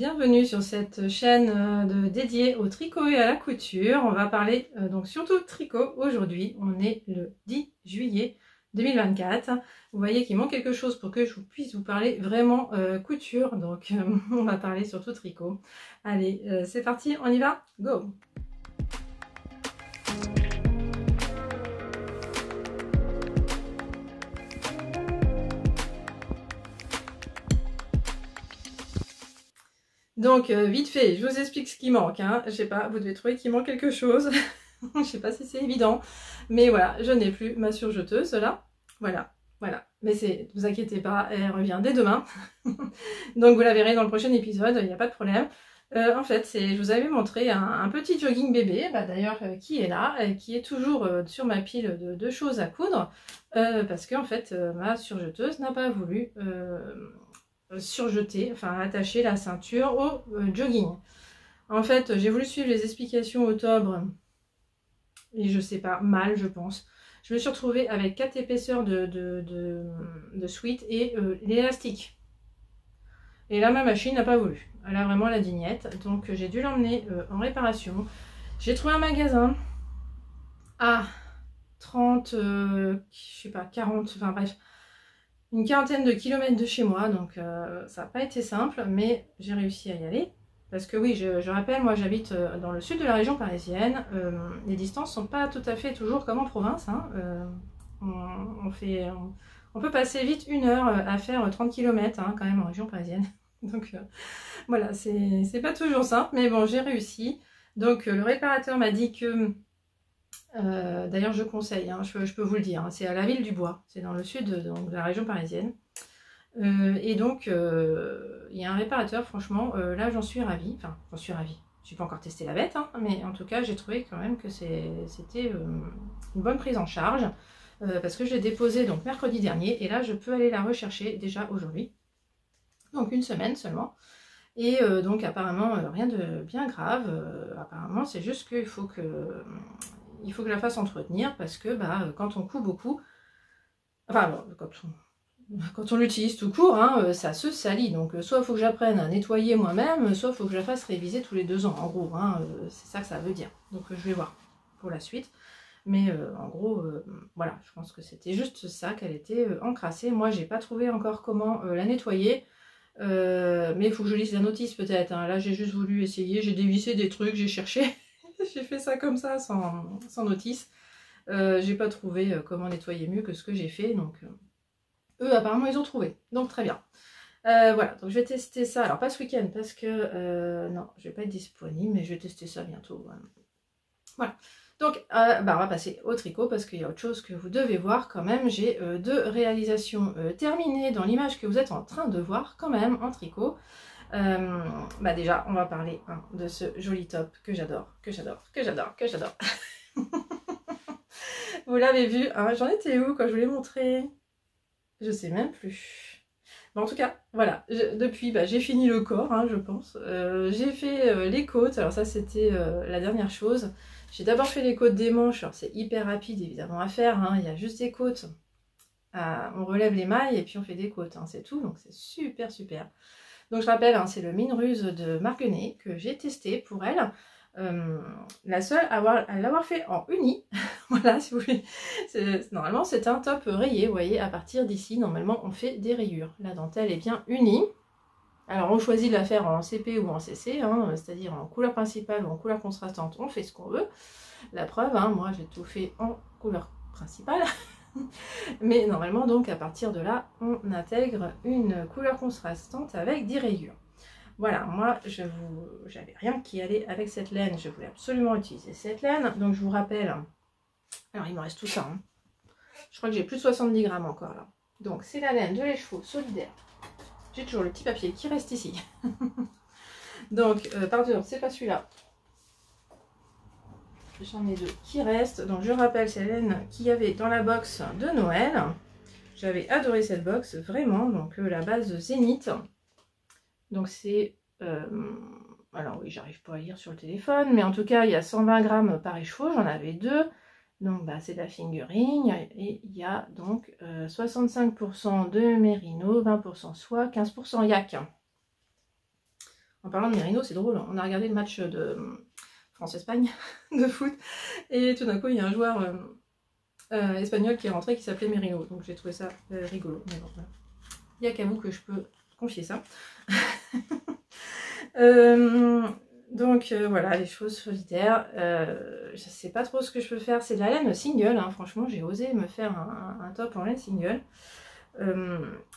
bienvenue sur cette chaîne dédiée au tricot et à la couture. On va parler donc surtout tricot aujourd'hui. On est le 10 juillet 2024. Vous voyez qu'il manque quelque chose pour que je puisse vous parler vraiment couture. Donc on va parler surtout tricot. Allez, c'est parti, on y va? Go! Donc vite fait, je vous explique ce qui manque, hein. Je sais pas, vous devez trouver qu'il manque quelque chose. Je sais pas si c'est évident, mais voilà, je n'ai plus ma surjeteuse là. Voilà. Mais ne vous inquiétez pas, elle revient dès demain. Donc vous la verrez dans le prochain épisode, il n'y a pas de problème. En fait, je vous avais montré un petit jogging bébé, d'ailleurs qui est là, qui est toujours sur ma pile de choses à coudre, parce que en fait ma surjeteuse n'a pas voulu surjeter, enfin attacher la ceinture au jogging. En fait, j'ai voulu suivre les explications octobre et je sais pas, mal je pense. Je me suis retrouvée avec 4 épaisseurs de sweat et l'élastique. Et là, ma machine n'a pas voulu. Elle a vraiment la dignette. Donc, j'ai dû l'emmener en réparation. J'ai trouvé un magasin à 30, je sais pas, 40, enfin bref, une quarantaine de kilomètres de chez moi. Donc, ça n'a pas été simple, mais j'ai réussi à y aller. Parce que oui, je rappelle, moi j'habite dans le sud de la région parisienne. Les distances sont pas tout à fait toujours comme en province. Hein. On peut passer vite 1 heure à faire 30 km hein, quand même en région parisienne. Donc voilà, c'est pas toujours simple, mais bon, j'ai réussi. Donc le réparateur m'a dit que, d'ailleurs je conseille, hein, je peux vous le dire, hein, c'est à la Ville du Bois, c'est dans le sud donc, de la région parisienne. Et donc il y a un réparateur, franchement, là j'en suis ravie, enfin j'en suis ravie. Je n'ai pas encore testé la bête, hein, mais en tout cas j'ai trouvé quand même que c'était une bonne prise en charge. Parce que je l'ai déposée donc mercredi dernier et là je peux aller la rechercher déjà aujourd'hui, donc 1 semaine seulement, et donc apparemment rien de bien grave, apparemment c'est juste qu'il faut que je la fasse entretenir parce que quand on coud beaucoup, enfin quand on l'utilise tout court, hein, ça se salit, donc soit il faut que j'apprenne à nettoyer moi-même, soit il faut que je la fasse réviser tous les 2 ans en gros, hein, c'est ça que ça veut dire, donc je vais voir pour la suite. Mais en gros, voilà, je pense que c'était juste ça, qu'elle était encrassée. Moi, j'ai pas trouvé encore comment la nettoyer. Mais il faut que je lise la notice peut-être. Hein. Là, j'ai juste voulu essayer. J'ai dévissé des trucs, j'ai cherché. J'ai fait ça comme ça, sans notice. J'ai pas trouvé comment nettoyer mieux que ce que j'ai fait. Donc, eux, apparemment, ils ont trouvé. Donc, très bien. Voilà, donc je vais tester ça. Alors, pas ce week-end parce que non, je vais pas être disponible, mais je vais tester ça bientôt. Voilà. Donc, on va passer au tricot parce qu'il y a autre chose que vous devez voir quand même. J'ai 2 réalisations terminées dans l'image que vous êtes en train de voir quand même en tricot. Déjà, on va parler de ce joli top que j'adore. Vous l'avez vu, hein, j'en étais où quand je vous l'ai montré? Je sais même plus. Bon, en tout cas, voilà, depuis, j'ai fini le corps, hein, je pense. J'ai fait les côtes, alors ça c'était la dernière chose. J'ai d'abord fait les côtes des manches, alors c'est hyper rapide évidemment à faire, hein. Il y a juste des côtes, on relève les mailles et puis on fait des côtes, hein, c'est tout, donc c'est super. Donc je rappelle, hein, c'est le Mine Ruse de Marguenet que j'ai testé pour elle, la seule à l'avoir fait en uni, voilà si vous voulez, normalement c'est un top rayé, vous voyez, à partir d'ici normalement on fait des rayures, la dentelle est bien unie. Alors on choisit de la faire en CP ou en CC, hein, c'est-à-dire en couleur principale ou en couleur contrastante, on fait ce qu'on veut. La preuve, hein, moi j'ai tout fait en couleur principale. Mais normalement donc à partir de là, on intègre une couleur contrastante avec des rayures. Voilà, moi j'avais rien qui allait avec cette laine, je voulais absolument utiliser cette laine. Donc je vous rappelle, alors il me reste tout ça, hein. Je crois que j'ai plus de 70 grammes encore là. Donc c'est la laine de l'écheveau solidaire. J'ai toujours le petit papier qui reste ici. Donc, pardon, c'est pas celui-là. J'en ai 2 qui restent. Donc, je rappelle, c'est la laine qu'il y avait dans la box de Noël. J'avais adoré cette box, vraiment. Donc, la base Zénith. Donc, c'est... alors, oui, j'arrive pas à lire sur le téléphone. Mais en tout cas, il y a 120 grammes par écheveau. J'en avais 2. Donc c'est de la fingering et il y a donc 65% de mérino, 20% soie, 15% yak. En parlant de Merino, c'est drôle, on a regardé le match de France-Espagne de foot, et tout d'un coup, il y a un joueur espagnol qui est rentré qui s'appelait Merino, donc j'ai trouvé ça rigolo. Mais bon, voilà. Il n'y a qu'à vous que je peux confier ça. Donc voilà, les choses solitaires. Je sais pas trop ce que je peux faire. C'est de la laine single, hein. Franchement, j'ai osé me faire un top en laine single.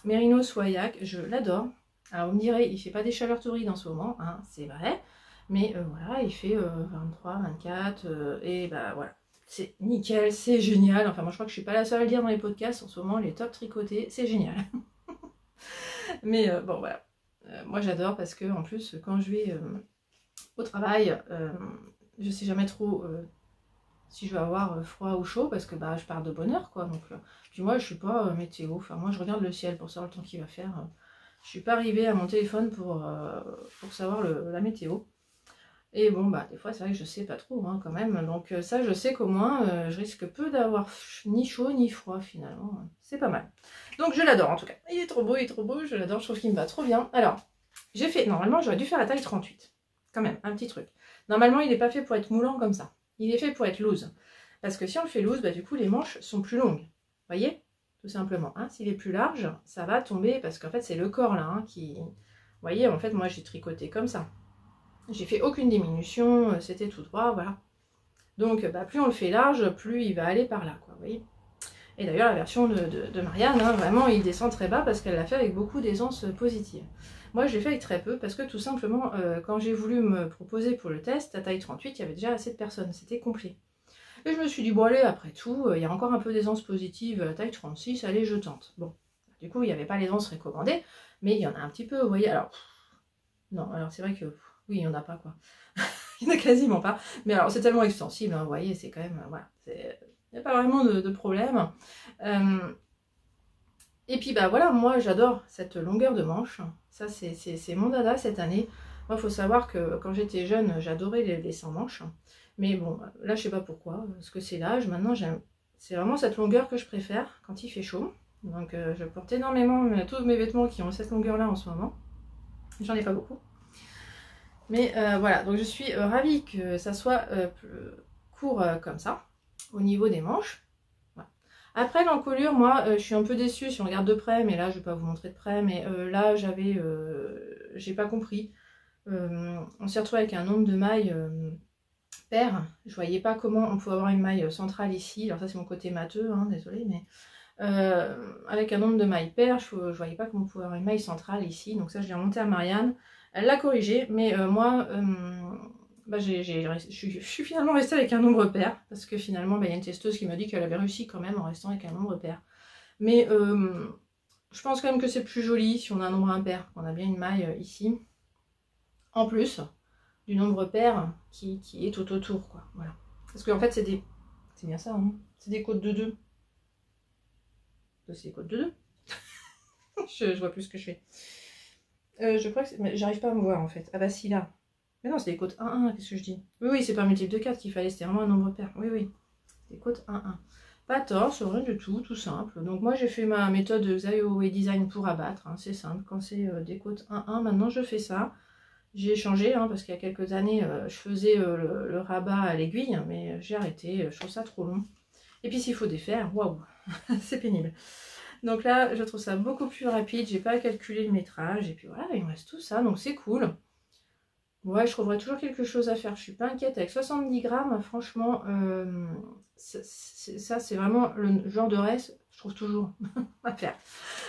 Merino Soyac, je l'adore. Alors, vous me direz, il fait pas des chaleurs torrides en ce moment, hein, c'est vrai. Mais voilà, il fait 23, 24, et bah voilà. C'est nickel, c'est génial. Enfin, moi, je crois que je suis pas la seule à le dire dans les podcasts. En ce moment, les tops tricotés, c'est génial. Mais bon, voilà. Moi, j'adore parce que, en plus, quand je vais au travail, je sais jamais trop si je vais avoir froid ou chaud parce que bah, je pars de bonne heure, quoi. Donc, puis moi, je suis pas météo. Enfin, moi, je regarde le ciel pour savoir le temps qu'il va faire. Je suis pas arrivée à mon téléphone pour savoir la météo. Et bon, bah, des fois, c'est vrai que je sais pas trop, hein, quand même. Donc, ça, je sais qu'au moins, je risque peu d'avoir ni chaud ni froid, finalement. C'est pas mal. Donc, je l'adore, en tout cas. Il est trop beau, je l'adore. Je trouve qu'il me va trop bien. Alors, j'ai fait... Normalement, j'aurais dû faire la taille 38. Quand même, un petit truc. Normalement, il n'est pas fait pour être moulant comme ça. Il est fait pour être loose. Parce que si on le fait loose, bah, du coup, les manches sont plus longues. Vous voyez? Tout simplement. Hein. S'il est plus large, ça va tomber. Parce qu'en fait, c'est le corps, là, hein, qui... Vous voyez, en fait, moi, j'ai tricoté comme ça. J'ai fait aucune diminution, c'était tout droit, voilà. Donc, bah, plus on le fait large, plus il va aller par là, quoi, vous voyez. Et d'ailleurs, la version de Marianne, hein, vraiment, il descend très bas parce qu'elle l'a fait avec beaucoup d'aisance positive. Moi, je l'ai fait avec très peu parce que tout simplement, quand j'ai voulu me proposer pour le test, à taille 38, il y avait déjà assez de personnes, c'était complet. Et je me suis dit, bon allez, après tout, il y a encore un peu d'aisance positive à taille 36, allez, je tente. Bon, du coup, il n'y avait pas l'aisance recommandée, mais il y en a un petit peu, vous voyez. Alors, non, alors c'est vrai que... Oui, il n'y en a pas, quoi. Il n'y en a quasiment pas. Mais alors, c'est tellement extensible, hein, vous voyez, c'est quand même... voilà, il n'y a pas vraiment de problème. Et puis, bah voilà, moi, j'adore cette longueur de manche. Ça, c'est mon dada cette année. Moi, il faut savoir que quand j'étais jeune, j'adorais les sans manches. Mais bon, là, je sais pas pourquoi. Parce que c'est l'âge. Maintenant, c'est vraiment cette longueur que je préfère quand il fait chaud. Donc, je porte énormément tous mes vêtements qui ont cette longueur-là en ce moment. J'en ai pas beaucoup. Mais voilà, donc je suis ravie que ça soit court comme ça, au niveau des manches. Voilà. Après l'encolure, moi, je suis un peu déçue si on regarde de près, mais là, je ne vais pas vous montrer de près, mais là, j'ai pas compris. On s'est retrouvé avec un nombre de mailles paires. Je voyais pas comment on pouvait avoir une maille centrale ici. Alors ça, c'est mon côté matheux, hein, désolé, mais... avec un nombre de mailles paires, je voyais pas comment on pouvait avoir une maille centrale ici. Donc ça, je l'ai remonté à Marianne. Elle l'a corrigé, mais moi, bah, je suis finalement restée avec un nombre pair, parce que finalement, bah, y a une testeuse qui m'a dit qu'elle avait réussi quand même en restant avec un nombre pair. Mais je pense quand même que c'est plus joli si on a un nombre impair, qu'on a bien une maille ici, en plus du nombre pair qui est tout autour, quoi. Voilà. Parce qu'en fait, c'est bien ça, hein, c'est des côtes de 2. C'est des côtes de 2. je vois plus ce que je fais. Je crois que j'arrive pas à me voir en fait. Ah bah si là. Mais non, c'est des côtes 1-1, qu'est-ce que je dis? Oui, c'est pas un multiple de 4 qu'il fallait, c'était vraiment un nombre pair. Oui. Des côtes 1-1. Pas tort, c'est rien du tout, tout simple. Donc moi j'ai fait ma méthode Xayo et Design pour abattre. Hein, c'est simple, quand c'est des côtes 1-1, maintenant je fais ça. J'ai changé, hein, parce qu'il y a quelques années, je faisais le rabat à l'aiguille, mais j'ai arrêté, je trouve ça trop long. Et puis s'il faut défaire, waouh, c'est pénible. Donc là, je trouve ça beaucoup plus rapide, j'ai pas à calculer le métrage, et puis voilà, il me reste tout ça, donc c'est cool. Ouais, je trouverai toujours quelque chose à faire, je suis pas inquiète. Avec 70 grammes, franchement, ça c'est vraiment le genre de reste, je trouve toujours à faire.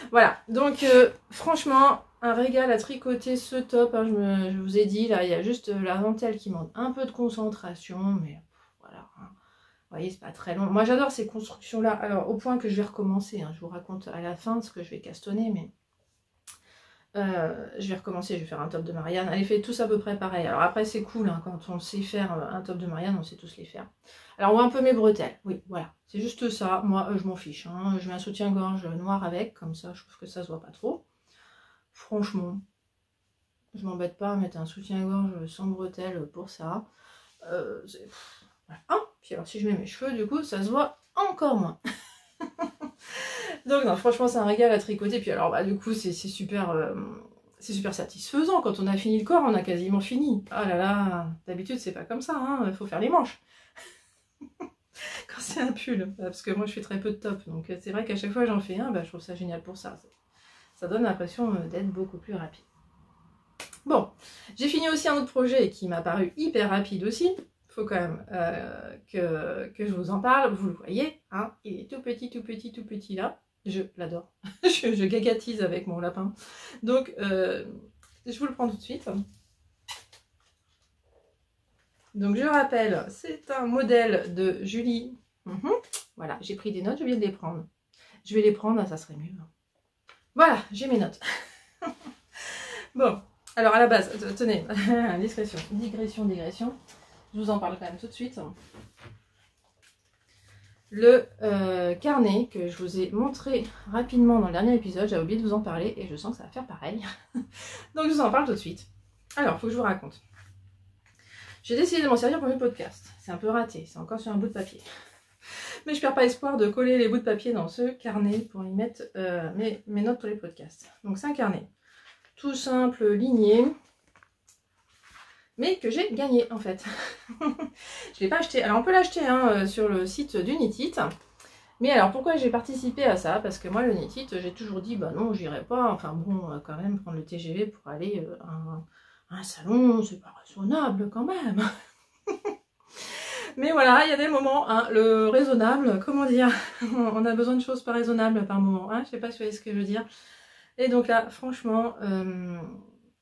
Voilà, donc franchement, un régal à tricoter ce top, hein, je vous ai dit, là, il y a juste la dentelle qui manque un peu de concentration, mais voilà, hein. Vous voyez, c'est pas très long. Moi, j'adore ces constructions-là. Alors, au point que je vais recommencer. Hein, je vous raconte à la fin ce que je vais castonner, mais je vais recommencer. Je vais faire un top de Marianne. Elle fait tous à peu près pareil. Alors après, c'est cool. Hein, quand on sait faire un top de Marianne, on sait tous les faire. Alors, on voit un peu mes bretelles. Oui, voilà. C'est juste ça. Moi, je m'en fiche. Hein. Je mets un soutien-gorge noir avec. Comme ça, je trouve que ça se voit pas trop. Franchement, je m'embête pas à mettre un soutien-gorge sans bretelles pour ça. Voilà. Hein, puis alors si je mets mes cheveux, du coup, ça se voit encore moins. Donc non, franchement, c'est un régal à tricoter. Puis alors, bah, du coup, c'est super c'est super satisfaisant. Quand on a fini le corps, on a quasiment fini. Ah là là, d'habitude c'est pas comme ça, hein. Faut faire les manches. Quand c'est un pull, parce que moi je fais très peu de top, donc c'est vrai qu'à chaque fois j'en fais un, bah, je trouve ça génial pour ça. Ça donne l'impression d'être beaucoup plus rapide. Bon, j'ai fini aussi un autre projet qui m'a paru hyper rapide aussi. Faut quand même que je vous en parle. Vous le voyez, hein, il est tout petit, tout petit, tout petit là. Je l'adore. je gagatise avec mon lapin. Donc, je vous le prends tout de suite. Donc, je rappelle, c'est un modèle de Julie. Voilà, j'ai pris des notes, je viens de les prendre. Je vais les prendre, ça serait mieux. Voilà, j'ai mes notes. Bon, alors à la base, tenez, digression. Je vous en parle quand même tout de suite. Le carnet que je vous ai montré rapidement dans le dernier épisode, j'avais oublié de vous en parler et je sens que ça va faire pareil. Donc je vous en parle tout de suite. Alors, il faut que je vous raconte. J'ai décidé de m'en servir pour mes podcasts. C'est un peu raté, c'est encore sur un bout de papier. Mais je perds pas espoir de coller les bouts de papier dans ce carnet pour y mettre mes notes pour les podcasts. Donc c'est un carnet tout simple, ligné, mais que j'ai gagné en fait. Je ne l'ai pas acheté. Alors on peut l'acheter hein, sur le site d'Unitit. Mais alors pourquoi j'ai participé à ça? Parce que moi le Unitit, j'ai toujours dit bah non, j'irai pas. Enfin bon, quand même prendre le TGV pour aller à un salon, c'est pas raisonnable quand même. Mais voilà, il y a des moments, hein, le raisonnable, comment dire, on a besoin de choses pas raisonnables par moment. Hein, je sais pas si vous voyez ce que je veux dire. Et donc là, franchement,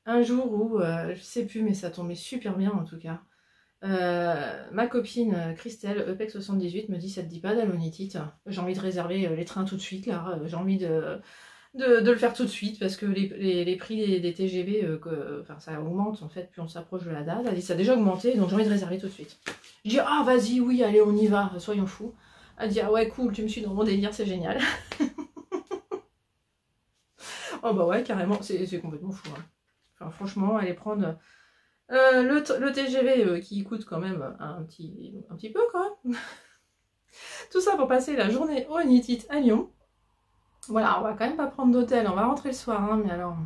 un jour où, je sais plus, mais ça tombait super bien en tout cas. Ma copine Christelle, EPEC78, me dit ça te dit pas d'aller au Unitit? J'ai envie de réserver les trains tout de suite là, j'ai envie de le faire tout de suite parce que les prix des TGV, enfin, ça augmente en fait, plus on s'approche de la date. Elle dit ça a déjà augmenté, donc j'ai envie de réserver tout de suite. Je dis ah vas-y, oui, allez, on y va, soyons fous. Elle dit ah ouais, cool, tu me suis dans mon délire, c'est génial. Oh bah ouais, carrément, c'est complètement fou. Hein. Enfin, franchement, aller prendre le TGV qui coûte quand même un petit peu quand même. Tout ça pour passer la journée au Unitit à Lyon. Voilà, on va quand même pas prendre d'hôtel, on va rentrer le soir, hein, mais alors,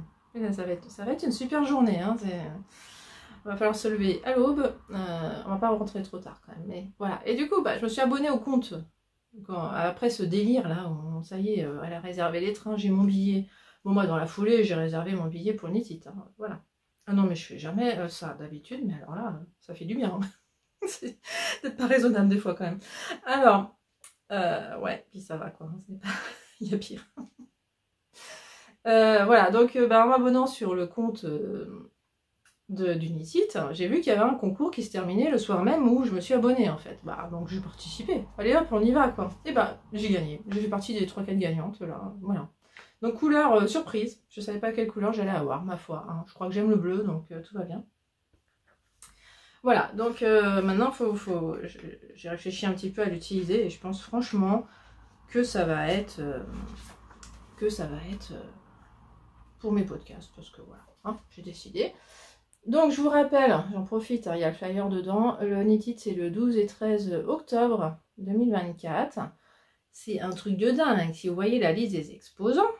ça va être une super journée. Hein, il va falloir se lever à l'aube, on va pas rentrer trop tard quand même, mais voilà. Et du coup, bah, je me suis abonnée au compte. Après ce délire là, où, ça y est, elle a réservé les trains, j'ai mon billet. Bon, moi, dans la foulée, j'ai réservé mon billet pour le Unitit. Hein, voilà. Ah non, mais je fais jamais ça d'habitude, mais alors là, ça fait du bien. C'est peut-être pas raisonnable des fois quand même. Alors, ouais, puis ça va quoi. Hein, il y a pire. Voilà, donc en m'abonnant sur le compte d'Unitit, j'ai vu qu'il y avait un concours qui se terminait le soir même où je me suis abonnée en fait. Bah, donc j'ai participé. Allez hop, on y va quoi. Et bah, j'ai gagné. J'ai fait partie des 3-4 gagnantes là. Voilà. Donc couleur surprise, je savais pas quelle couleur j'allais avoir, ma foi. Hein. Je crois que j'aime le bleu, donc tout va bien. Voilà, donc maintenant j'ai réfléchi un petit peu à l'utiliser et je pense franchement que ça va être pour mes podcasts, parce que voilà, hein, j'ai décidé. Donc je vous rappelle, j'en profite, hein, il y a le flyer dedans, le Unitit c'est le 12 et 13 octobre 2024. C'est un truc de dingue, si vous voyez la liste des exposants,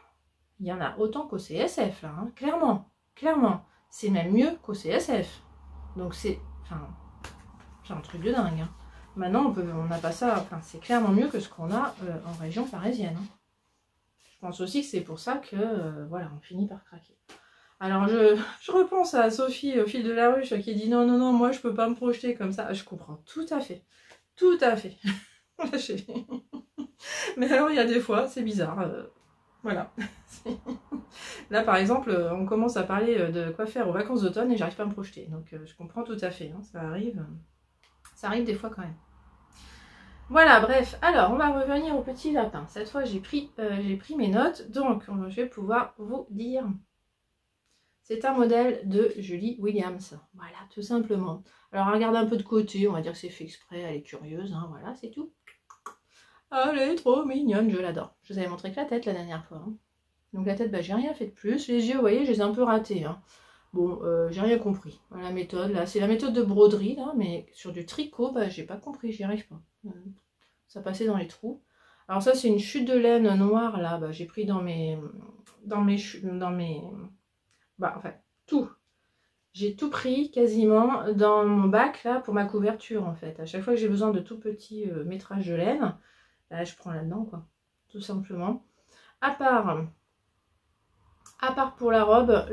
il y en a autant qu'au CSF, là, hein, clairement. C'est même mieux qu'au CSF. Donc c'est un truc de dingue. Hein. Maintenant, on n'a pas ça, enfin, c'est clairement mieux que ce qu'on a en région parisienne. Hein. Je pense aussi que c'est pour ça que, voilà, on finit par craquer. Alors, je repense à Sophie au fil de la ruche qui dit non, moi, je peux pas me projeter comme ça. Je comprends tout à fait. Tout à fait. Mais alors, il y a des fois, c'est bizarre. Voilà. Là, par exemple, on commence à parler de quoi faire aux vacances d'automne et j'arrive pas à me projeter. Donc, je comprends tout à fait. Hein, ça arrive des fois quand même. Voilà, bref. Alors, on va revenir au petit lapin. Cette fois, j'ai pris mes notes. Donc, je vais pouvoir vous dire. C'est un modèle de Julie Williams. Voilà, tout simplement. Alors, regardez un peu de côté. On va dire que c'est fait exprès. Elle est curieuse. Hein, voilà, c'est tout. Elle est trop mignonne, je l'adore. Je vous avais montré que la tête la dernière fois. Hein. Donc la tête, bah, j'ai rien fait de plus. Les yeux, vous voyez, je les ai un peu ratés. Hein. Bon, j'ai rien compris. La méthode, là, c'est la méthode de broderie, là, mais sur du tricot, bah, j'ai pas compris, j'y arrive pas. Ça passait dans les trous. Alors ça, c'est une chute de laine noire, là, bah, j'ai pris dans mes Bah, enfin, tout. J'ai tout pris quasiment dans mon bac là pour ma couverture en fait. À chaque fois que j'ai besoin de tout petits métrages de laine, bah, je prends là-dedans quoi, tout simplement. À part pour la robe,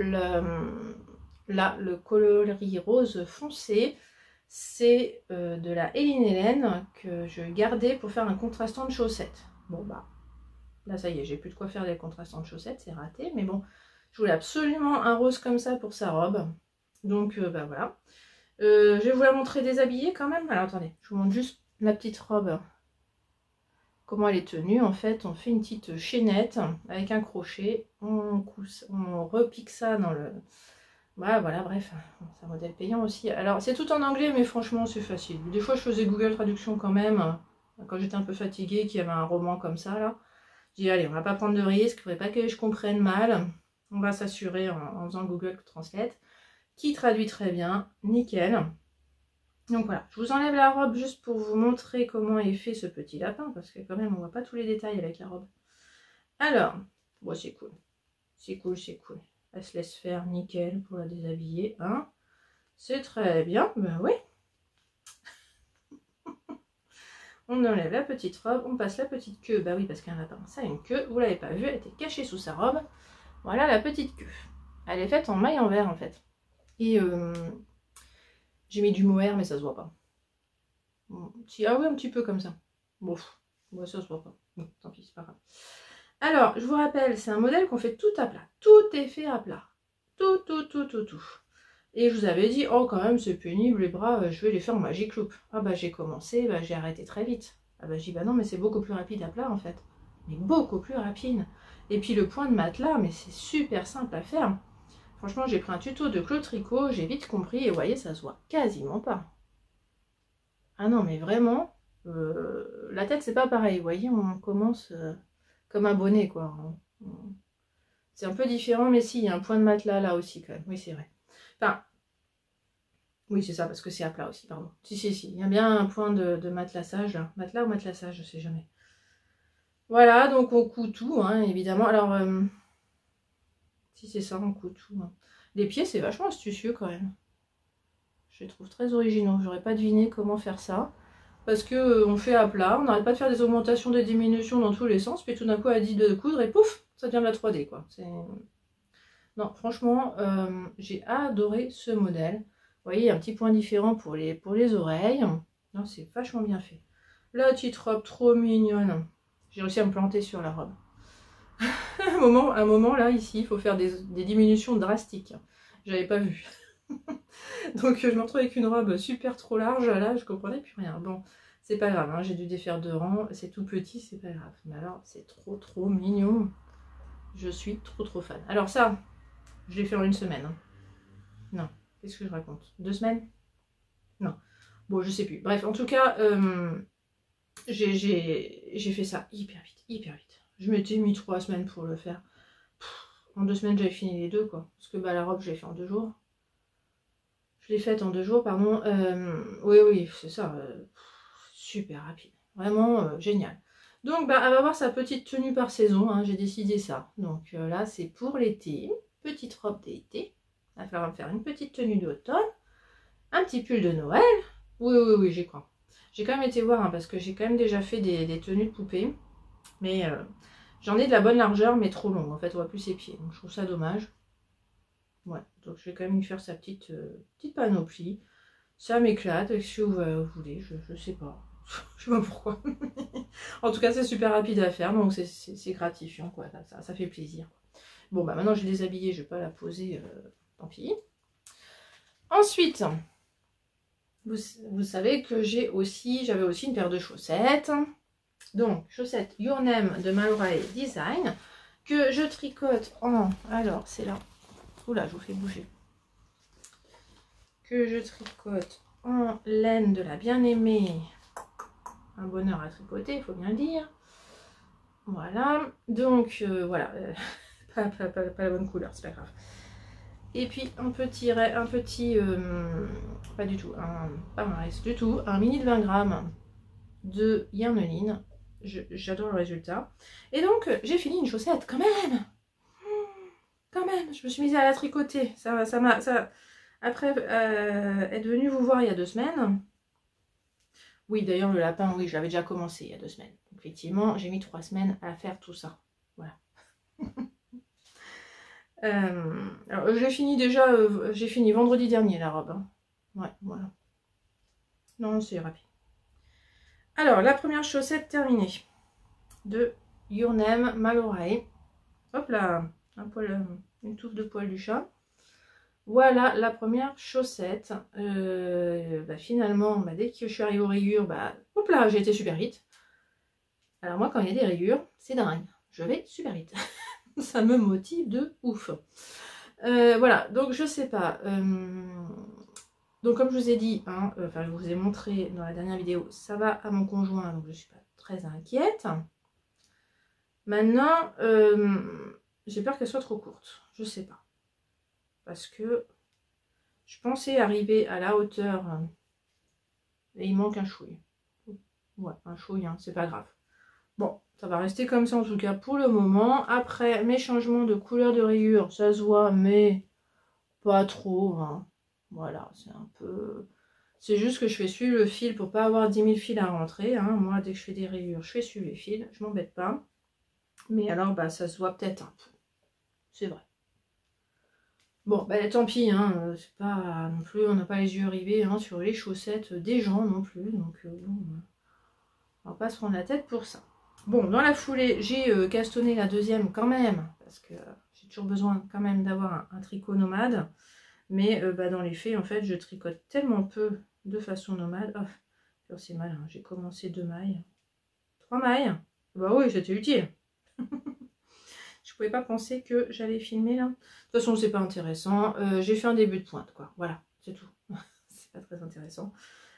le coloris rose foncé, c'est de la Hélène Hélène que je gardais pour faire un contrastant de chaussettes. Bon bah, là ça y est, j'ai plus de quoi faire des contrastants de chaussettes, c'est raté, mais bon, je voulais absolument un rose comme ça pour sa robe. Donc bah voilà. Je vais vous la montrer déshabillée quand même. Alors attendez, je vous montre juste la petite robe. Comment elle est tenue. En fait, on fait une petite chaînette avec un crochet. On repique ça dans le... Voilà, bref. C'est un modèle payant aussi. Alors c'est tout en anglais, mais franchement c'est facile. Des fois je faisais Google Traduction quand même. Quand j'étais un peu fatiguée, qu'il y avait un roman comme ça là. J'ai dit allez, on va pas prendre de risque. Il faudrait pas que je comprenne mal. On va s'assurer en faisant Google Translate. Qui traduit très bien, nickel. Donc voilà, je vous enlève la robe juste pour vous montrer comment est fait ce petit lapin, parce que quand même on voit pas tous les détails avec la robe. Alors, bon c'est cool, c'est cool, c'est cool. Elle se laisse faire, nickel, pour la déshabiller, hein. C'est très bien, ben oui. On enlève la petite robe, on passe la petite queue, bah oui parce qu'un lapin ça a une queue, vous l'avez pas vu, elle était cachée sous sa robe. Voilà la petite queue. Elle est faite en maille en verre en fait. Et j'ai mis du mohair, mais ça se voit pas. Ah oui, un petit peu comme ça. Bon, ouais, ça se voit pas. Bon, tant pis, c'est pas grave. Alors, je vous rappelle, c'est un modèle qu'on fait tout à plat. Tout est fait à plat. Tout. Et je vous avais dit, oh quand même, c'est pénible, les bras, je vais les faire en Magic Loop. Ah bah j'ai commencé, bah j'ai arrêté très vite. Ah bah j'ai dit, bah non, mais c'est beaucoup plus rapide à plat en fait. Mais beaucoup plus rapide. Et puis le point de matelas, mais c'est super simple à faire. Franchement, j'ai pris un tuto de Claude Tricot, j'ai vite compris, et vous voyez, ça se voit quasiment pas. Ah non, mais vraiment, la tête, c'est pas pareil. Vous voyez, on commence comme un bonnet, quoi. C'est un peu différent, mais si, il y a un point de matelas là aussi, quand même. Oui, c'est vrai. Enfin, oui, c'est ça, parce que c'est à plat aussi, pardon. Si, il y a bien un point de matelassage, là. Matelas ou matelassage, je sais jamais. Voilà, donc on coud tout, hein, évidemment. Alors, si c'est ça, on coud tout. Hein. Les pieds, c'est vachement astucieux, quand même. Je les trouve très originaux. J'aurais pas deviné comment faire ça. Parce que on fait à plat, on n'arrête pas de faire des augmentations, des diminutions dans tous les sens, puis tout d'un coup elle dit de coudre et pouf, ça devient de la 3D quoi. Non, franchement, j'ai adoré ce modèle. Vous voyez, il y a un petit point différent pour les oreilles. Non, c'est vachement bien fait. La petite robe trop mignonne. J'ai réussi à me planter sur la robe. un moment là, ici, il faut faire des diminutions drastiques. J'avais pas vu. Donc je me retrouve avec une robe super trop large, là je comprenais plus rien. Bon, c'est pas grave, hein, j'ai dû défaire 2 rangs, c'est tout petit, c'est pas grave. Mais alors c'est trop mignon. Je suis trop fan. Alors ça, je l'ai fait en 1 semaine. Hein. Non, qu'est-ce que je raconte? 2 semaines? Non. Bon, je sais plus. Bref, en tout cas, j'ai fait ça hyper vite. Je m'étais mis 3 semaines pour le faire. En 2 semaines, j'avais fini les deux, quoi. Parce que bah, la robe, je l'ai fait en 2 jours. Je l'ai faite en 2 jours, pardon. Oui, c'est ça. Super rapide. Vraiment génial. Donc, bah, elle va avoir sa petite tenue par saison. Hein, j'ai décidé ça. Donc là, c'est pour l'été. Petite robe d'été. Il va falloir me faire une petite tenue d'automne. Un petit pull de Noël. Oui, j'y crois. J'ai quand même été voir, hein, parce que j'ai quand même déjà fait des tenues de poupée. Mais j'en ai de la bonne largeur, mais trop longue. En fait, on voit plus ses pieds. Donc, je trouve ça dommage. Ouais, donc je vais quand même lui faire sa petite panoplie. Ça m'éclate, si vous voulez, je sais pas. Je sais pas pourquoi. En tout cas, c'est super rapide à faire, donc c'est gratifiant, quoi. Ça fait plaisir. Bon, bah maintenant je l'ai déshabillée, je vais pas la poser, tant pis. Ensuite, vous savez que j'avais aussi une paire de chaussettes. Donc, chaussettes Your Name de Malray Design, que je tricote en... Alors, c'est là. Oula, je vous fais bouger. Que je tricote en laine de la bien-aimée. Un bonheur à tricoter, il faut bien le dire. Voilà. Donc, voilà. Pas la bonne couleur, c'est pas grave. Et puis, pas du tout, pas un reste du tout, un mini de 20 grammes de Yarneline. J'adore le résultat. Et donc, j'ai fini une chaussette quand même. quand même, je me suis mise à la tricoter. Après être venue vous voir il y a 2 semaines. Oui, d'ailleurs, le lapin, oui, je l'avais déjà commencé il y a 2 semaines. Donc, effectivement, j'ai mis 3 semaines à faire tout ça. Voilà. Alors, j'ai fini déjà, j'ai fini vendredi dernier la robe. Hein. Ouais, voilà. Non, c'est rapide. Alors, la première chaussette terminée. De Your Name Malorai. Hop là, une touffe de poil du chat. Voilà la première chaussette. Finalement, dès que je suis arrivée aux rayures, hop là, j'ai été super vite. Alors moi, quand il y a des rayures, c'est dingue. Je vais super vite. Ça me motive de ouf. Voilà, donc je sais pas. Donc comme je vous ai dit, hein, je vous ai montré dans la dernière vidéo, ça va à mon conjoint, donc je suis pas très inquiète. Maintenant, j'ai peur qu'elle soit trop courte. Je sais pas. Parce que je pensais arriver à la hauteur et il manque un chouille. Ouais, un chouille, hein, c'est pas grave. Bon, ça va rester comme ça en tout cas pour le moment. Après, mes changements de couleur de rayure, ça se voit, mais pas trop. Hein. Voilà, c'est un peu... C'est juste que je fais suivre le fil pour pas avoir 10 000 fils à rentrer. Hein. Moi, dès que je fais des rayures, je fais suivre les fils. Je m'embête pas. Mais alors, ça se voit peut-être un peu. C'est vrai. Bon, tant pis, hein, c'est pas non plus, on n'a pas les yeux rivés hein, sur les chaussettes des gens non plus, donc bon, on va pas se prendre la tête pour ça. Bon, dans la foulée, j'ai castonné la deuxième quand même, parce que j'ai toujours besoin quand même d'avoir un tricot nomade, mais dans les faits, en fait, je tricote tellement peu de façon nomade. Oh, c'est mal, hein, j'ai commencé 2 mailles. 3 mailles. Bah oui, c'était utile. Je pouvais pas penser que j'allais filmer là. De toute façon, c'est pas intéressant. J'ai fait un début de pointe, quoi. Voilà, c'est tout. C'est pas très intéressant.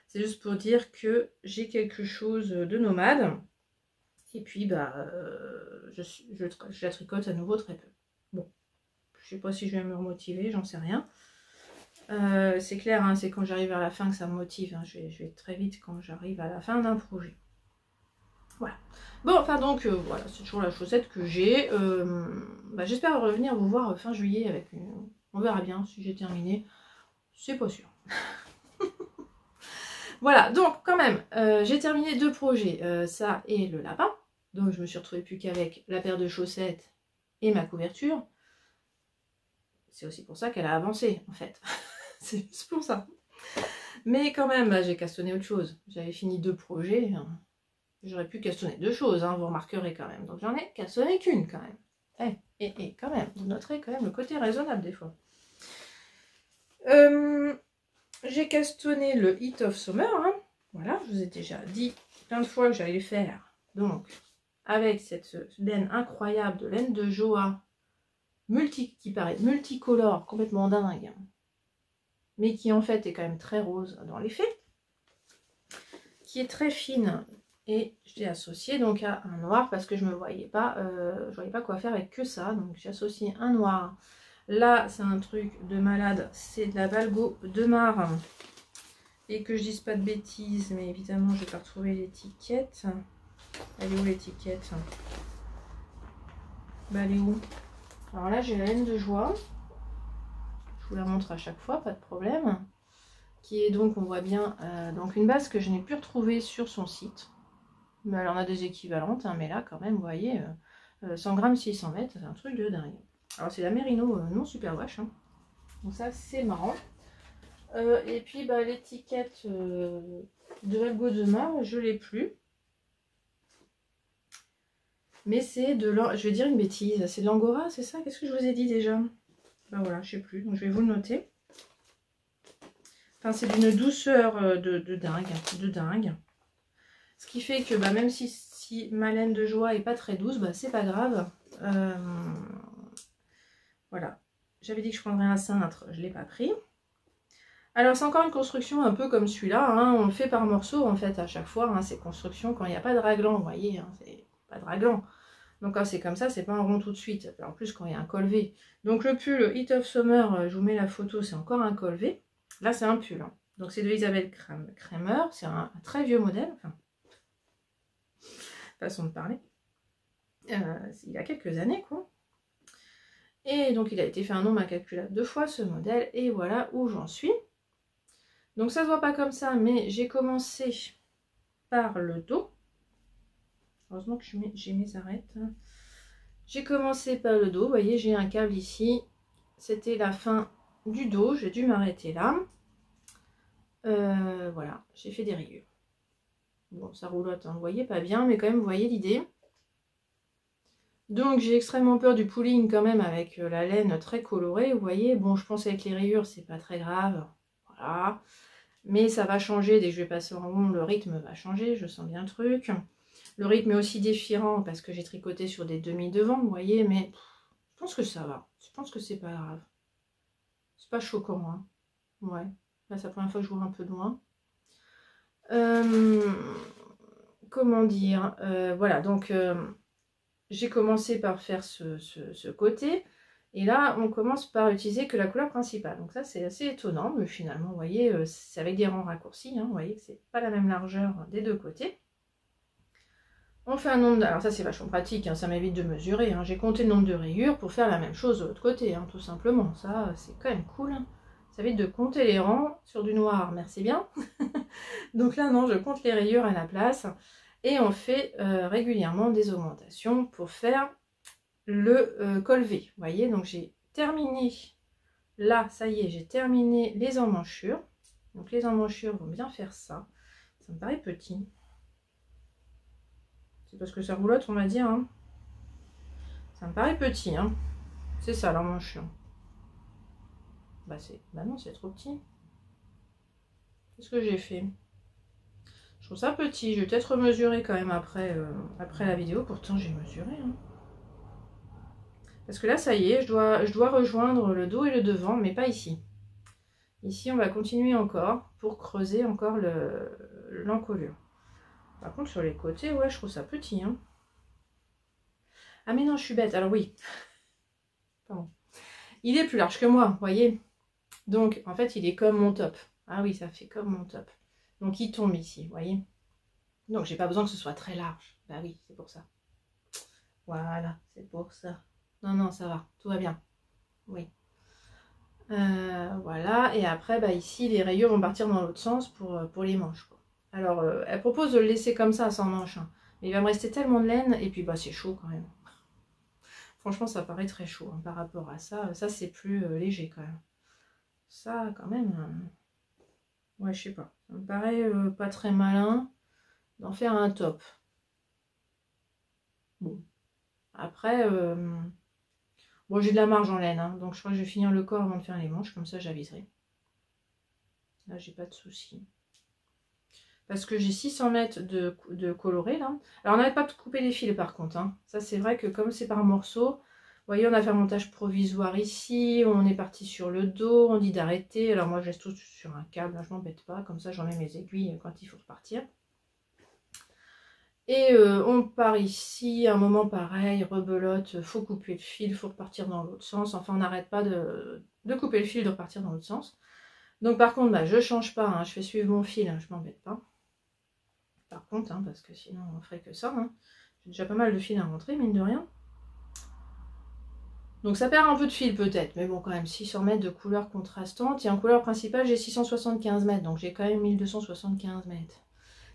C'est juste pour dire que j'ai quelque chose de nomade. Et puis, je la tricote à nouveau très peu. Bon, je sais pas si je vais me remotiver, j'en sais rien. C'est clair, hein, c'est quand j'arrive à la fin que ça me motive. Hein. Je vais très vite quand j'arrive à la fin d'un projet. Voilà. Bon, enfin donc, voilà, c'est toujours la chaussette que j'ai. J'espère revenir vous voir fin juillet avec une... On verra bien si j'ai terminé. C'est pas sûr. Voilà, donc quand même, j'ai terminé 2 projets. Ça et le lapin. Donc je me suis retrouvée plus qu'avec la paire de chaussettes et ma couverture. C'est aussi pour ça qu'elle a avancé, en fait. C'est juste pour ça. Mais quand même, j'ai castonné autre chose. J'avais fini 2 projets. J'aurais pu castonner 2 choses, hein, vous remarquerez quand même. Donc j'en ai castonné qu'une quand même. Et quand même, vous noterez quand même le côté raisonnable des fois. J'ai castonné le Heat of Summer. Hein. Voilà, je vous ai déjà dit plein de fois que j'allais le faire. Donc, avec cette laine incroyable de laine de Joa, qui paraît multicolore, complètement dingue, mais qui en fait est quand même très rose dans les faits, qui est très fine. Et je l'ai associé donc à un noir parce que je voyais pas quoi faire avec que ça. Donc j'ai associé un noir. Là c'est un truc de malade, c'est de la Valgo de Mar. Et que je dise pas de bêtises, mais évidemment je vais pas retrouver l'étiquette. Elle est où l'étiquette? Elle est où? Alors là j'ai la laine de joie. Je vous la montre à chaque fois, pas de problème. Qui est donc, on voit bien, donc une base que je n'ai plus retrouvée sur son site. Mais elle en a des équivalentes, hein, mais là quand même, vous voyez, 100 grammes 600 mètres, c'est un truc de dingue. Alors c'est la Merino non Superwash, hein. Donc ça c'est marrant. Et puis l'étiquette de Valgo de Mar, je l'ai plus. Mais c'est de je vais dire une bêtise, c'est de l'Angora, c'est ça? Qu'est-ce que je vous ai dit déjà? Voilà, je sais plus, donc je vais vous le noter. Enfin c'est d'une douceur de dingue. Ce qui fait que même si ma laine de joie est pas très douce, c'est pas grave. Voilà. J'avais dit que je prendrais un cintre, je ne l'ai pas pris. Alors c'est encore une construction un peu comme celui-là. Hein. On le fait par morceaux en fait à chaque fois. Hein, ces constructions, quand il n'y a pas de raglan, vous voyez, hein, c'est pas de raglan. Donc quand c'est comme ça, c'est pas un rond tout de suite. En plus quand il y a un col V. Donc le pull Heat of Summer, je vous mets la photo, c'est encore un col V. Là c'est un pull. Hein. Donc c'est de Isabelle Kramer. C'est un très vieux modèle. Enfin, façon de parler. Il y a quelques années quoi. Et donc il a été fait un nombre incalculable de fois ce modèle, et voilà où j'en suis. Donc ça se voit pas comme ça, mais j'ai commencé par le dos. Heureusement que j'ai mes arêtes. J'ai commencé par le dos, vous voyez j'ai un câble ici. C'était la fin du dos, j'ai dû m'arrêter là. Voilà, j'ai fait des rayures. Bon, ça roulotte, hein, vous voyez pas bien, mais quand même, vous voyez l'idée. Donc, j'ai extrêmement peur du pooling quand même avec la laine très colorée, vous voyez. Bon, je pense avec les rayures, c'est pas très grave, voilà. Mais ça va changer, dès que je vais passer en rond, le rythme va changer, je sens bien le truc. Le rythme est aussi différent parce que j'ai tricoté sur des demi-devants, vous voyez, mais je pense que ça va. Je pense que c'est pas grave. C'est pas choquant, hein. Ouais. Là, c'est la première fois que je vois un peu de loin. Comment dire, voilà, donc j'ai commencé par faire ce côté, et là on commence par utiliser que la couleur principale, donc ça c'est assez étonnant, mais finalement vous voyez c'est avec des rangs raccourcis, hein, vous voyez que c'est pas la même largeur des deux côtés. On fait un nombre alors ça c'est vachement pratique, hein, ça m'évite de mesurer, hein. J'ai compté le nombre de rayures pour faire la même chose de l'autre côté, hein, tout simplement, ça c'est quand même cool, hein. Ça évite de compter les rangs sur du noir, merci bien. Donc là non, je compte les rayures à la place. Et on fait régulièrement des augmentations pour faire le col V. Vous voyez, donc j'ai terminé, là, ça y est, j'ai terminé les emmanchures. Donc les emmanchures vont bien faire ça. Ça me paraît petit. C'est parce que ça roulotte, on va dire. Hein. Ça me paraît petit. Hein. C'est ça l'emmanchure. Bah non, c'est trop petit. Qu'est-ce que j'ai fait? Je trouve ça petit. Je vais peut-être mesurer quand même après la vidéo. Pourtant, j'ai mesuré. Hein. Parce que là, ça y est, je dois rejoindre le dos et le devant, mais pas ici. Ici, on va continuer encore pour creuser encore l'encolure. Par contre, sur les côtés, ouais, je trouve ça petit. Hein. Ah mais non, je suis bête. Alors oui. Pardon. Il est plus large que moi, vous voyez. Donc, en fait, il est comme mon top. Ah oui, ça fait comme mon top. Donc, il tombe ici, vous voyez. Donc, j'ai pas besoin que ce soit très large. Bah oui, c'est pour ça. Voilà, c'est pour ça. Non, non, ça va. Tout va bien. Oui. Voilà, et après bah, ici les rayures vont partir dans l'autre sens pour les manches quoi. Alors elle propose de le laisser comme ça sans manche, hein. Mais il va me rester tellement de laine, et puis bah c'est chaud quand même. Franchement ça paraît très chaud hein, par rapport à ça. Ça c'est plus léger quand même. Ça quand même, ouais je sais pas, ça me paraît pas très malin d'en faire un top. Bon, après bon, j'ai de la marge en laine, hein, donc je crois que je vais finir le corps avant de faire les manches, comme ça j'aviserai. Là, j'ai pas de soucis. Parce que j'ai 600 mètres de coloré, là. Alors, on n'arrête pas de couper les fils, par contre. Hein. Ça, c'est vrai que comme c'est par morceaux, vous voyez, on a fait un montage provisoire ici, on est parti sur le dos, on dit d'arrêter. Alors, moi, je laisse tout sur un câble, là, je m'embête pas. Comme ça, j'en mets mes aiguilles quand il faut repartir. Et on part ici, un moment pareil, rebelote, faut couper le fil, faut repartir dans l'autre sens. Enfin, on n'arrête pas de couper le fil, de repartir dans l'autre sens. Donc par contre, bah, je change pas, hein, je fais suivre mon fil, hein, je m'embête pas. Par contre, hein, parce que sinon on ferait que ça. Hein. J'ai déjà pas mal de fil à rentrer, mine de rien. Donc ça perd un peu de fil peut-être, mais bon quand même 600 mètres de couleurs contrastantes. Et en couleur principale j'ai 675 mètres, donc j'ai quand même 1275 mètres.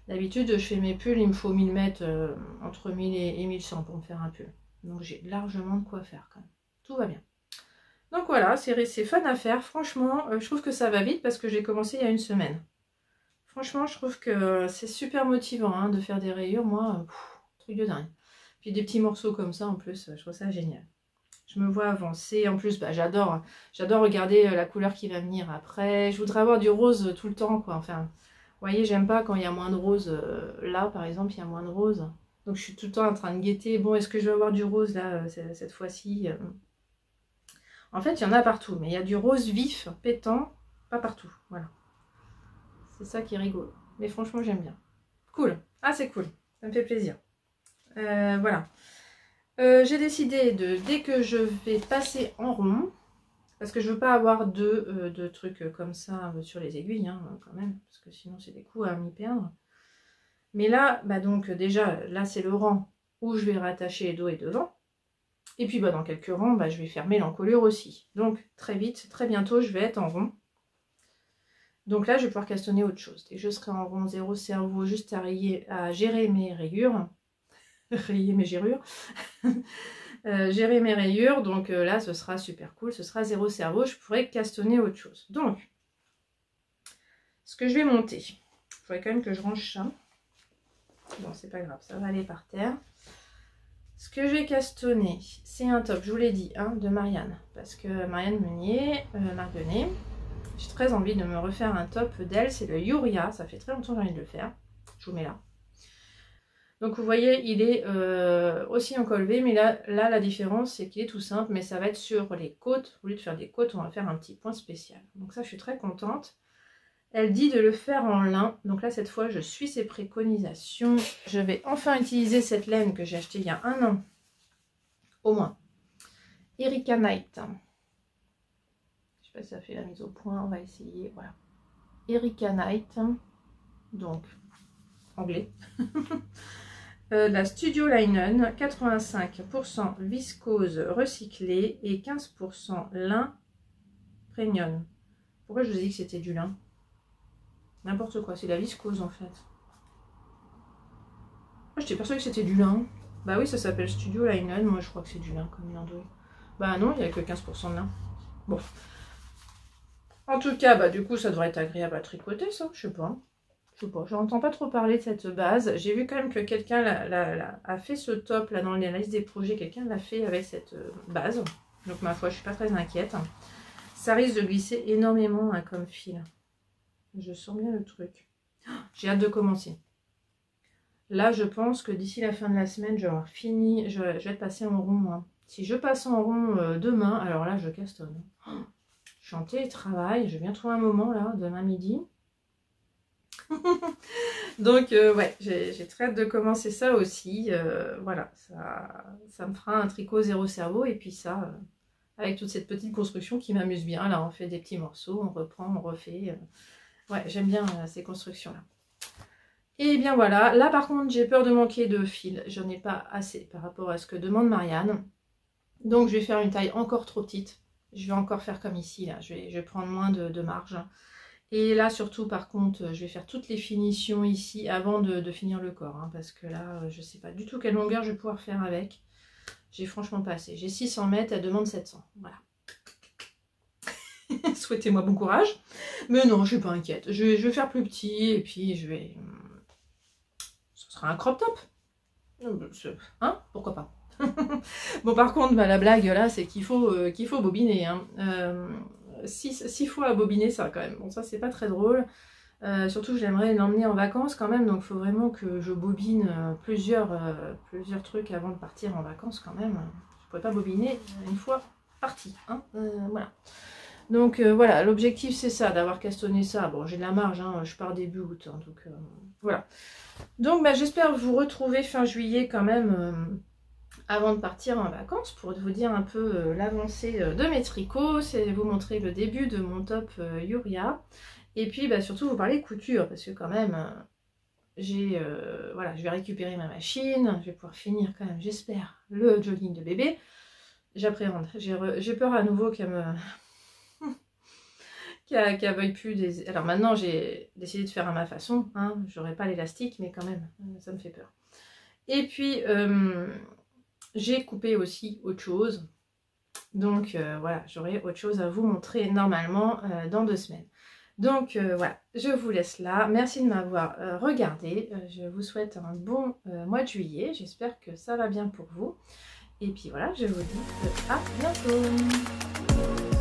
D'habitude je fais mes pulls, il me faut 1000 mètres, entre 1000 et 1100 pour me faire un pull. Donc j'ai largement de quoi faire quand même. Tout va bien. Donc voilà, c'est fun à faire. Franchement, je trouve que ça va vite parce que j'ai commencé il y a une semaine. Franchement, je trouve que c'est super motivant hein, de faire des rayures. Moi, truc de dingue. Puis des petits morceaux comme ça en plus, je trouve ça génial. Je me vois avancer. En plus, bah, j'adore regarder la couleur qui va venir après. Je voudrais avoir du rose tout le temps, quoi. Enfin, vous voyez, j'aime pas quand il y a moins de rose. Là, par exemple, il y a moins de rose. Donc, je suis tout le temps en train de guetter. Bon, est-ce que je vais avoir du rose là cette fois-ci En fait, il y en a partout, mais il y a du rose vif, pétant, pas partout. Voilà. C'est ça qui est rigolo. Mais franchement, j'aime bien. Cool. Ah, c'est cool. Ça me fait plaisir. Voilà. J'ai décidé dès que je vais passer en rond, parce que je veux pas avoir de trucs comme ça sur les aiguilles, hein, quand même, parce que sinon c'est des coups à m'y perdre. Mais là, bah donc déjà, là c'est le rang où je vais rattacher les dos et devant. Et puis dans quelques rangs, je vais fermer l'encolure aussi. Donc très vite, très bientôt, je vais être en rond. Donc là, je vais pouvoir castonner autre chose. Et je serai en rond, zéro cerveau, juste à gérer mes rayures. Rayer mes gérures. Gérer mes rayures. Donc là, ce sera super cool. Ce sera zéro cerveau. Je pourrai castonner autre chose. Donc, ce que je vais monter. Il faudrait quand même que je range ça. Bon, c'est pas grave. Ça va aller par terre. Ce que je vais castonner, c'est un top, je vous l'ai dit, hein, de Marianne. Parce que Marianne Meunier, Marguenet, j'ai très envie de me refaire un top d'elle. C'est le Yuria. Ça fait très longtemps que j'ai envie de le faire. Je vous mets là. Donc vous voyez, il est aussi en col V, mais là la différence c'est qu'il est tout simple, mais ça va être sur les côtes. Au lieu de faire des côtes, on va faire un petit point spécial. Donc ça, je suis très contente. Elle dit de le faire en lin. Donc là, cette fois, je suis ses préconisations. Je vais enfin utiliser cette laine que j'ai achetée il y a 1 an, au moins. Erica Knight. Je sais pas si ça fait la mise au point, on va essayer. Voilà. Erica Knight. Donc, anglais. La Studio Linen, 85% viscose recyclée et 15% lin premium. Pourquoi je vous ai dit que c'était du lin? N'importe quoi, c'est la viscose en fait. Moi j'étais persuadée que c'était du lin. Bah oui, ça s'appelle Studio Linen, moi je crois que c'est du lin comme une andouille. Bah non, il n'y a que 15% de lin. Bon. En tout cas, du coup ça devrait être agréable à tricoter ça, je sais pas. Je sais pas, je n'entends pas trop parler de cette base. J'ai vu quand même que quelqu'un a fait ce top là dans les listes des projets. Quelqu'un l'a fait avec cette base. Donc ma foi, je suis pas très inquiète. Ça risque de glisser énormément hein, comme fil. Je sens bien le truc. J'ai hâte de commencer. Là, je pense que d'ici la fin de la semaine, je vais avoir fini. Je vais être passée en rond. Hein. Si je passe en rond demain, alors là, je castonne. Je suis en télétravail. Je viens trouver un moment là, demain midi. Donc ouais, j'ai très hâte de commencer ça aussi. Voilà, ça me fera un tricot zéro cerveau. Et puis ça, avec toute cette petite construction qui m'amuse bien. Là, on fait des petits morceaux, on reprend, on refait. Ouais, j'aime bien ces constructions-là. Et bien voilà, là par contre, j'ai peur de manquer de fil. J'en ai pas assez par rapport à ce que demande Marianne. Donc je vais faire une taille encore trop petite. Je vais encore faire comme ici, là. Je vais prendre moins de marge. Et là surtout par contre je vais faire toutes les finitions ici avant de finir le corps hein, parce que là je sais pas du tout quelle longueur je vais pouvoir faire avec. J'ai franchement pas assez. J'ai 600 mètres, elle demande 700. Voilà. Souhaitez-moi bon courage. Mais non, je suis pas inquiète. Je vais faire plus petit et puis je vais... Ce sera un crop top. Hein? Pourquoi pas. Bon par contre la blague là c'est qu'il faut bobiner. Hein. 6 fois à bobiner ça quand même. Bon ça c'est pas très drôle. Surtout j'aimerais l'emmener en vacances quand même. Donc il faut vraiment que je bobine plusieurs trucs avant de partir en vacances quand même. Je pourrais pas bobiner une fois partie. Hein. Voilà. Donc voilà, l'objectif c'est ça, d'avoir castonné ça. Bon j'ai de la marge, hein, je pars début août. Hein, donc voilà. Donc j'espère vous retrouver fin juillet quand même. Avant de partir en vacances pour vous dire un peu l'avancée de mes tricots, c'est vous montrer le début de mon top Yuria et puis surtout vous parler couture parce que quand même voilà, je vais récupérer ma machine, je vais pouvoir finir quand même j'espère le jogging de bébé. J'appréhende, j'ai peur à nouveau qu'elle me qu'elle veuille plus des... Alors maintenant j'ai décidé de faire à ma façon, hein. J'aurai pas l'élastique mais quand même ça me fait peur. Et puis j'ai coupé aussi autre chose. Donc voilà, j'aurai autre chose à vous montrer normalement dans 2 semaines. Donc voilà, je vous laisse là. Merci de m'avoir regardé. Je vous souhaite un bon mois de juillet. J'espère que ça va bien pour vous. Et puis voilà, je vous dis à bientôt.